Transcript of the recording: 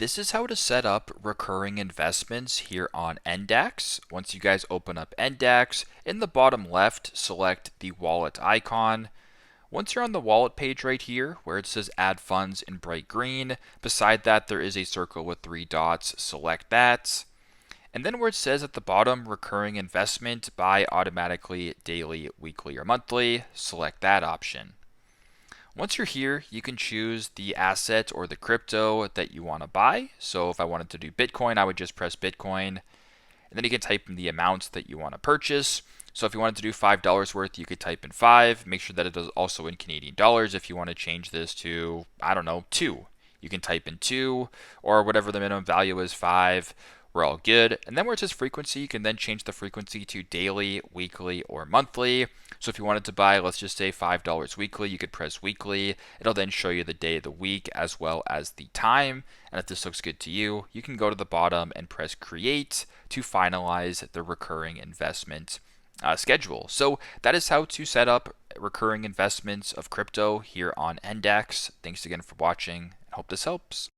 This is how to set up recurring investments here on Ndax. Once you guys open up Ndax, in the bottom left, select the wallet icon. Once you're on the wallet page right here, where it says add funds in bright green, beside that there is a circle with 3 dots, select that. And then where it says at the bottom, recurring investment, buy automatically daily, weekly, or monthly, select that option. Once you're here, you can choose the asset or the crypto that you want to buy. So if I wanted to do Bitcoin, I would just press Bitcoin. And then you can type in the amount that you want to purchase. So if you wanted to do $5 worth, you could type in 5. Make sure that it is also in Canadian dollars. If you want to change this to, I don't know, 2, you can type in 2, or whatever the minimum value is, 5. We're all good. And then where it says frequency, you can then change the frequency to daily, weekly, or monthly. So if you wanted to buy, let's just say $5 weekly, you could press weekly. It'll then show you the day of the week as well as the time. And if this looks good to you, you can go to the bottom and press create to finalize the recurring investment schedule. So that is how to set up recurring investments of crypto here on Ndax. Thanks again for watching. I hope this helps.